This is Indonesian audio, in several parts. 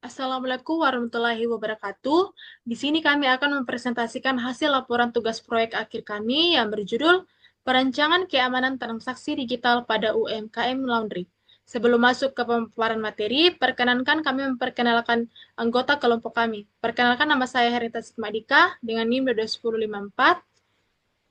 Assalamualaikum warahmatullahi wabarakatuh. Di sini kami akan mempresentasikan hasil laporan tugas proyek akhir kami yang berjudul Perancangan Keamanan Transaksi Digital pada UMKM Laundry. Sebelum masuk ke pemaparan materi, perkenankan kami memperkenalkan anggota kelompok kami. Perkenalkan, nama saya Herita Sikmadika dengan NIM 22154.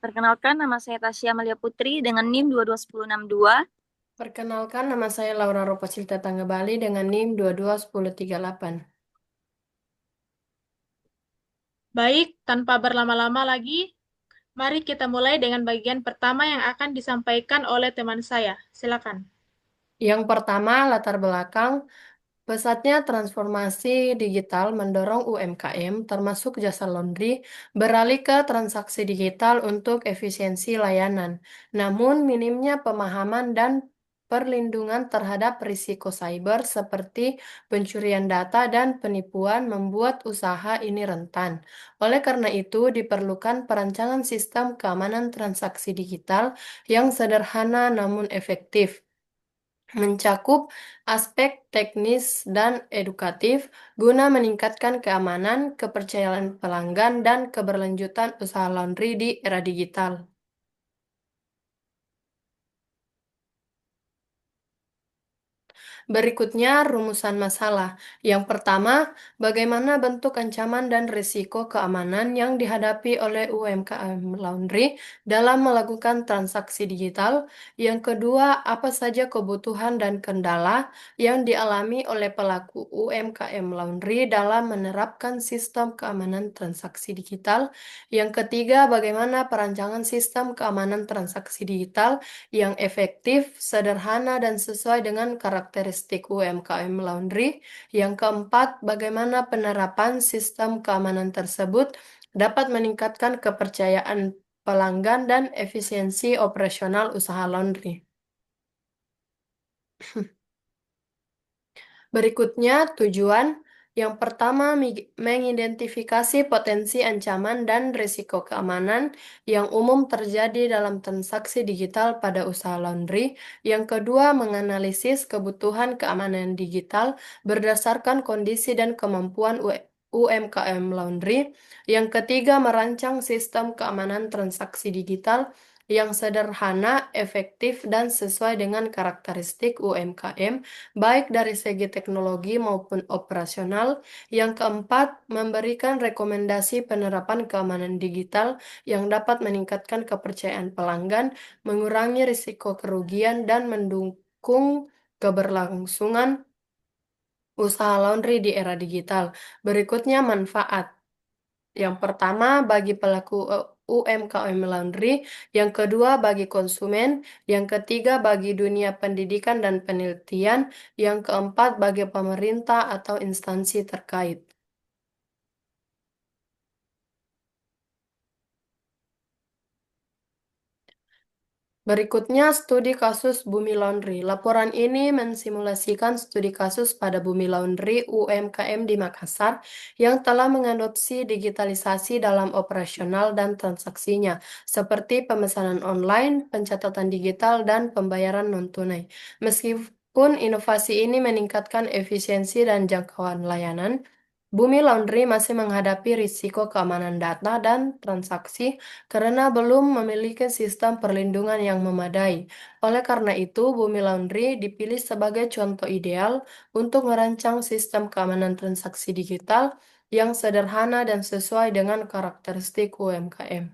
Perkenalkan, nama saya Tasya Amalia Putri dengan NIM 22162. Perkenalkan, nama saya Laura Ropasilta Tanggabali dengan NIM 22138. Baik, tanpa berlama-lama lagi, mari kita mulai dengan bagian pertama yang akan disampaikan oleh teman saya. Silakan. Yang pertama, latar belakang. Pesatnya transformasi digital mendorong UMKM, termasuk jasa laundry, beralih ke transaksi digital untuk efisiensi layanan. Namun, minimnya pemahaman dan perlindungan terhadap risiko cyber seperti pencurian data dan penipuan membuat usaha ini rentan. Oleh karena itu, diperlukan perancangan sistem keamanan transaksi digital yang sederhana namun efektif, mencakup aspek teknis dan edukatif guna meningkatkan keamanan, kepercayaan pelanggan, dan keberlanjutan usaha laundry di era digital. Berikutnya, rumusan masalah. Yang pertama, bagaimana bentuk ancaman dan risiko keamanan yang dihadapi oleh UMKM Laundry dalam melakukan transaksi digital. Yang kedua, apa saja kebutuhan dan kendala yang dialami oleh pelaku UMKM Laundry dalam menerapkan sistem keamanan transaksi digital. Yang ketiga, bagaimana perancangan sistem keamanan transaksi digital yang efektif, sederhana, dan sesuai dengan karakteristik UMKM Laundry. Yang keempat, bagaimana penerapan sistem keamanan tersebut dapat meningkatkan kepercayaan pelanggan dan efisiensi operasional usaha laundry. Berikutnya, tujuan. Yang pertama, mengidentifikasi potensi ancaman dan risiko keamanan yang umum terjadi dalam transaksi digital pada usaha laundry. Yang kedua, menganalisis kebutuhan keamanan digital berdasarkan kondisi dan kemampuan UMKM laundry. Yang ketiga, merancang sistem keamanan transaksi digital yang sederhana, efektif, dan sesuai dengan karakteristik UMKM baik dari segi teknologi maupun operasional. Yang keempat, memberikan rekomendasi penerapan keamanan digital yang dapat meningkatkan kepercayaan pelanggan, mengurangi risiko kerugian, dan mendukung keberlangsungan usaha laundry di era digital. Berikutnya, manfaat. Yang pertama, bagi pelaku UMKM laundry, yang kedua bagi konsumen, yang ketiga bagi dunia pendidikan dan penelitian, yang keempat bagi pemerintah atau instansi terkait. Berikutnya, studi kasus Bumi Laundry. Laporan ini mensimulasikan studi kasus pada Bumi Laundry UMKM di Makassar yang telah mengadopsi digitalisasi dalam operasional dan transaksinya, seperti pemesanan online, pencatatan digital, dan pembayaran non-tunai. Meskipun inovasi ini meningkatkan efisiensi dan jangkauan layanan, Bumi Laundry masih menghadapi risiko keamanan data dan transaksi karena belum memiliki sistem perlindungan yang memadai. Oleh karena itu, Bumi Laundry dipilih sebagai contoh ideal untuk merancang sistem keamanan transaksi digital yang sederhana dan sesuai dengan karakteristik UMKM.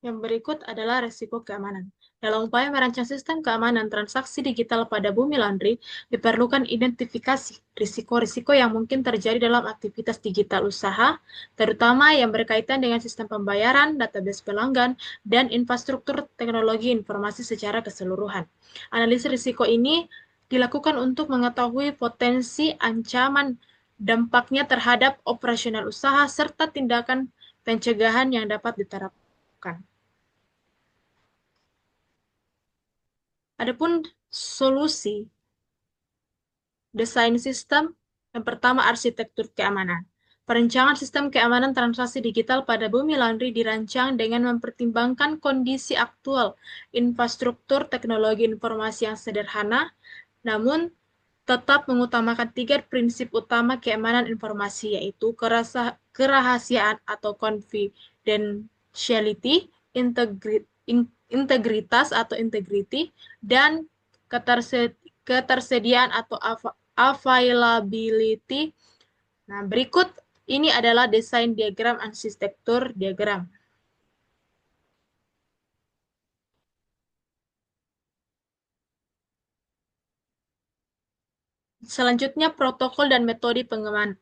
Yang berikut adalah risiko keamanan. Dalam upaya merancang sistem keamanan transaksi digital pada Bumi Laundry, diperlukan identifikasi risiko-risiko yang mungkin terjadi dalam aktivitas digital usaha, terutama yang berkaitan dengan sistem pembayaran, database pelanggan, dan infrastruktur teknologi informasi secara keseluruhan. Analisis risiko ini dilakukan untuk mengetahui potensi ancaman, dampaknya terhadap operasional usaha, serta tindakan pencegahan yang dapat diterapkan. Adapun solusi desain sistem, yang pertama arsitektur keamanan. Perencanaan sistem keamanan transaksi digital pada Bumi Laundry dirancang dengan mempertimbangkan kondisi aktual, infrastruktur teknologi informasi yang sederhana, namun tetap mengutamakan 3 prinsip utama keamanan informasi, yaitu kerahasiaan atau confidentiality, integritas atau integrity, dan ketersediaan atau availability. Nah, berikut ini adalah desain diagram arsitektur diagram. Selanjutnya, protokol dan metode pengamanan.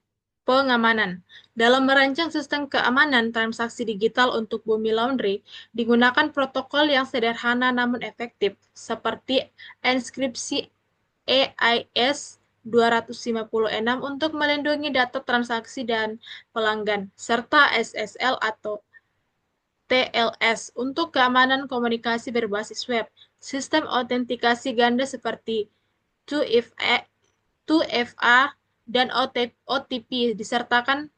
Dalam merancang sistem keamanan transaksi digital untuk Bumi Laundry, digunakan protokol yang sederhana namun efektif, seperti enkripsi EIS 256 untuk melindungi data transaksi dan pelanggan, serta SSL atau TLS untuk keamanan komunikasi berbasis web. Sistem autentikasi ganda seperti 2FA dan OTP diterapkan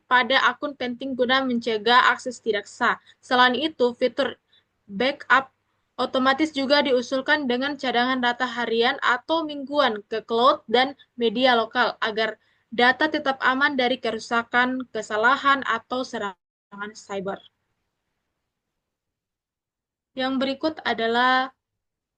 pada akun penting guna mencegah akses tidak sah. Selain itu, fitur backup otomatis juga diusulkan dengan cadangan data harian atau mingguan ke cloud dan media lokal agar data tetap aman dari kerusakan, kesalahan, atau serangan cyber. Yang berikut adalah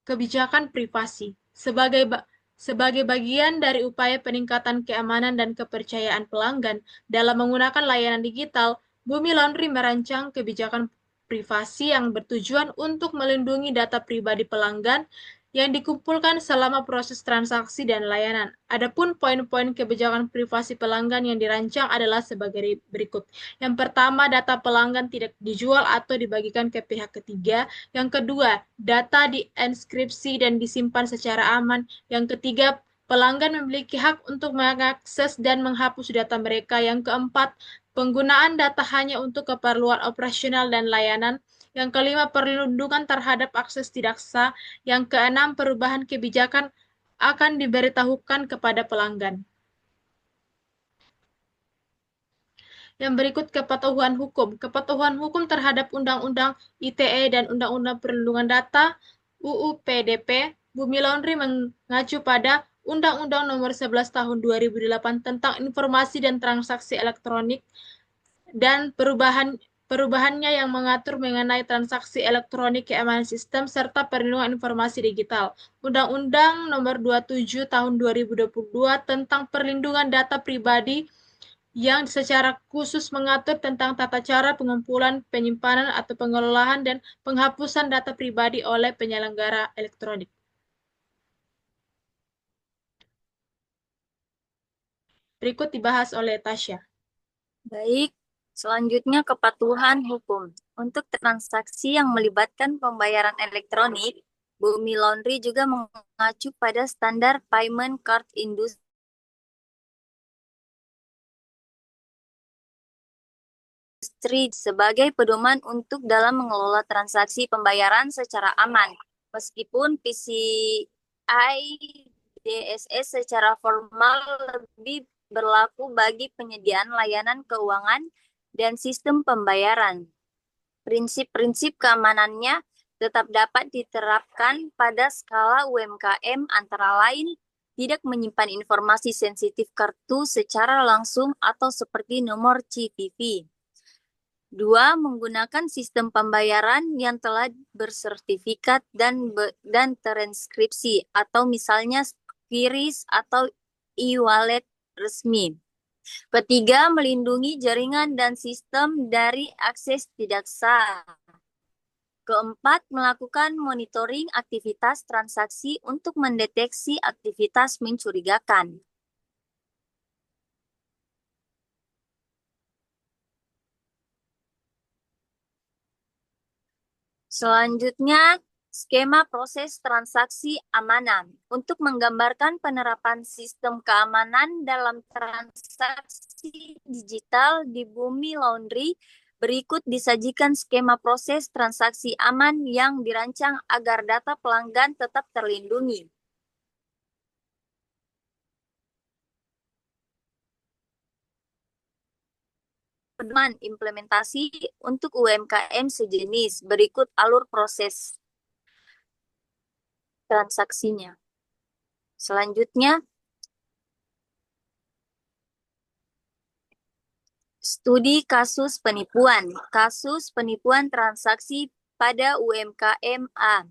kebijakan privasi. Sebagai bagian dari upaya peningkatan keamanan dan kepercayaan pelanggan dalam menggunakan layanan digital, Bumi Laundry merancang kebijakan privasi yang bertujuan untuk melindungi data pribadi pelanggan yang dikumpulkan selama proses transaksi dan layanan. Adapun poin-poin kebijakan privasi pelanggan yang dirancang adalah sebagai berikut. Yang pertama, data pelanggan tidak dijual atau dibagikan ke pihak ketiga. Yang kedua, data dienkripsi dan disimpan secara aman. Yang ketiga, pelanggan memiliki hak untuk mengakses dan menghapus data mereka. Yang keempat, penggunaan data hanya untuk keperluan operasional dan layanan. Yang kelima, perlindungan terhadap akses tidak sah. Yang keenam, perubahan kebijakan akan diberitahukan kepada pelanggan. Yang berikut kepatuhan hukum. Kepatuhan hukum terhadap Undang-Undang ITE dan Undang-Undang Perlindungan Data UU PDP. Bumi Laundry mengacu pada Undang-Undang Nomor 11 Tahun 2008 tentang Informasi dan Transaksi Elektronik dan perubahannya yang mengatur mengenai transaksi elektronik, keamanan sistem, serta perlindungan informasi digital. Undang-Undang Nomor 27 Tahun 2022 tentang Perlindungan Data Pribadi yang secara khusus mengatur tentang tata cara pengumpulan, penyimpanan, atau pengelolaan dan penghapusan data pribadi oleh penyelenggara elektronik. Berikut dibahas oleh Tasya. Baik, selanjutnya kepatuhan hukum. Untuk transaksi yang melibatkan pembayaran elektronik, Bumi Laundry juga mengacu pada standar Payment Card Industry sebagai pedoman untuk dalam mengelola transaksi pembayaran secara aman. Meskipun PCI DSS secara formal lebih berlaku bagi penyediaan layanan keuangan dan sistem pembayaran. Prinsip-prinsip keamanannya tetap dapat diterapkan pada skala UMKM, antara lain tidak menyimpan informasi sensitif kartu secara langsung atau seperti nomor CVV. 2. Menggunakan sistem pembayaran yang telah bersertifikat dan terinskripsi, atau misalnya QRIS atau e-wallet resmi. Ketiga, melindungi jaringan dan sistem dari akses tidak sah. Keempat, melakukan monitoring aktivitas transaksi untuk mendeteksi aktivitas mencurigakan. Selanjutnya, skema proses transaksi amanan. Untuk menggambarkan penerapan sistem keamanan dalam transaksi digital di Bumi Laundry, berikut disajikan skema proses transaksi aman yang dirancang agar data pelanggan tetap terlindungi. pedoman implementasi untuk UMKM sejenis. Berikut alur proses transaksinya. Selanjutnya, studi kasus penipuan. Kasus penipuan transaksi pada UMKM A.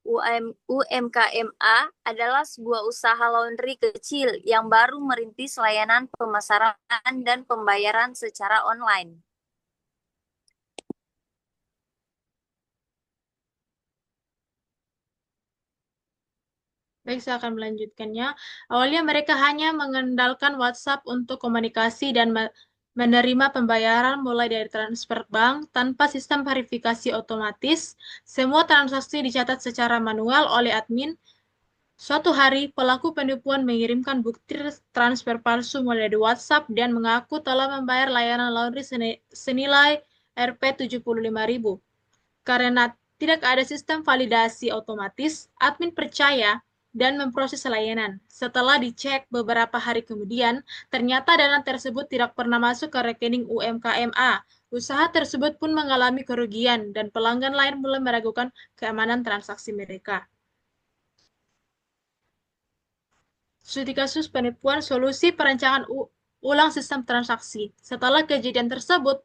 UMKM A adalah sebuah usaha laundry kecil yang baru merintis layanan pemasaran dan pembayaran secara online. Baik, saya akan melanjutkannya. Awalnya mereka hanya mengandalkan WhatsApp untuk komunikasi dan menerima pembayaran mulai dari transfer bank tanpa sistem verifikasi otomatis. Semua transaksi dicatat secara manual oleh admin. Suatu hari, pelaku penipuan mengirimkan bukti transfer palsu melalui WhatsApp dan mengaku telah membayar layanan laundry senilai Rp75.000. Karena tidak ada sistem validasi otomatis, admin percaya dan memproses layanan. Setelah dicek beberapa hari kemudian, ternyata dana tersebut tidak pernah masuk ke rekening UMKM A. Usaha tersebut pun mengalami kerugian dan pelanggan lain mulai meragukan keamanan transaksi mereka. Studi kasus penipuan solusi perancangan ulang sistem transaksi. Setelah kejadian tersebut,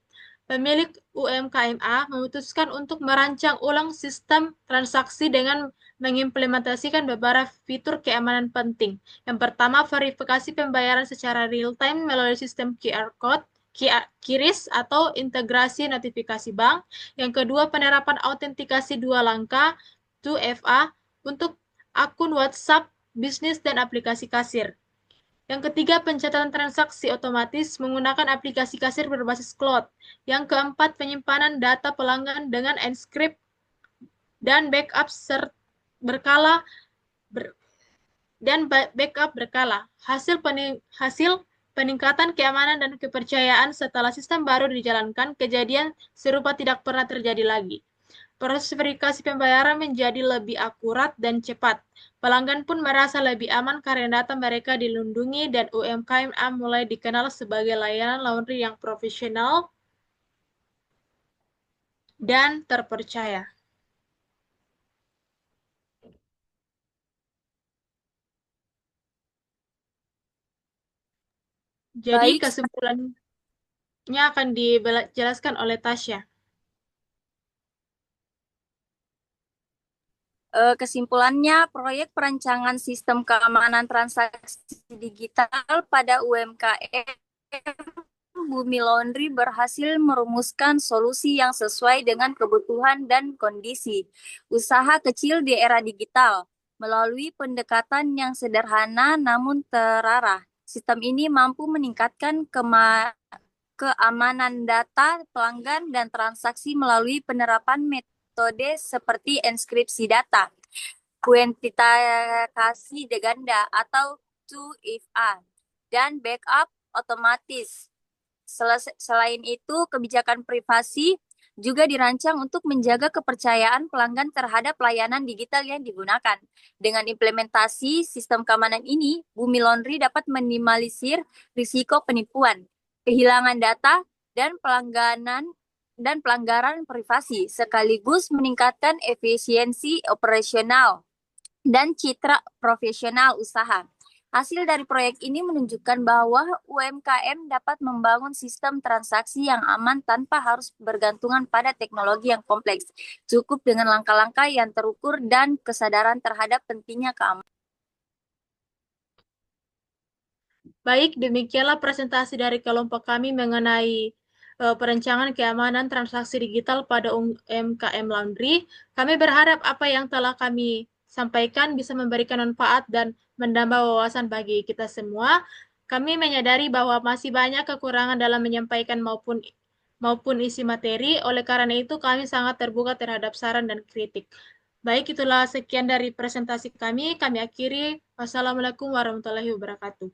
pemilik UMKM A memutuskan untuk merancang ulang sistem transaksi dengan mengimplementasikan beberapa fitur keamanan penting. Yang pertama, verifikasi pembayaran secara real-time melalui sistem QR Code, QRIS atau integrasi notifikasi bank. Yang kedua, penerapan autentikasi 2 langkah 2FA untuk akun WhatsApp, bisnis, dan aplikasi kasir. Yang ketiga, pencatatan transaksi otomatis menggunakan aplikasi kasir berbasis cloud. Yang keempat, penyimpanan data pelanggan dengan enkripsi dan backup berkala. Hasil peningkatan keamanan dan kepercayaan setelah sistem baru dijalankan, kejadian serupa tidak pernah terjadi lagi. Proses verifikasi pembayaran menjadi lebih akurat dan cepat. Pelanggan pun merasa lebih aman karena data mereka dilindungi dan UMKM A mulai dikenal sebagai layanan laundry yang profesional dan terpercaya. Jadi Baik, kesimpulannya akan dijelaskan oleh Tasya. kesimpulannya, proyek perancangan sistem keamanan transaksi digital pada UMKM Bumi Laundry berhasil merumuskan solusi yang sesuai dengan kebutuhan dan kondisi usaha kecil di era digital. Melalui pendekatan yang sederhana namun terarah, sistem ini mampu meningkatkan keamanan data pelanggan dan transaksi melalui penerapan metode seperti enkripsi data, kuantifikasi ganda atau 2FA, dan backup otomatis. Selain itu, kebijakan privasi juga dirancang untuk menjaga kepercayaan pelanggan terhadap layanan digital yang digunakan. Dengan implementasi sistem keamanan ini, Bumi Laundry dapat minimalisir risiko penipuan, kehilangan data, dan pelanggaran privasi, sekaligus meningkatkan efisiensi operasional dan citra profesional usaha. Hasil dari proyek ini menunjukkan bahwa UMKM dapat membangun sistem transaksi yang aman tanpa harus bergantungan pada teknologi yang kompleks. Cukup dengan langkah-langkah yang terukur dan kesadaran terhadap pentingnya keamanan. Baik, demikianlah presentasi dari kelompok kami mengenai perencanaan keamanan transaksi digital pada UMKM Laundry. Kami berharap apa yang telah kami sampaikan bisa memberikan manfaat dan menambah wawasan bagi kita semua. Kami menyadari bahwa masih banyak kekurangan dalam menyampaikan maupun isi materi. Oleh karena itu, kami sangat terbuka terhadap saran dan kritik. Baik, itulah sekian dari presentasi kami. Kami akhiri. Wassalamualaikum warahmatullahi wabarakatuh.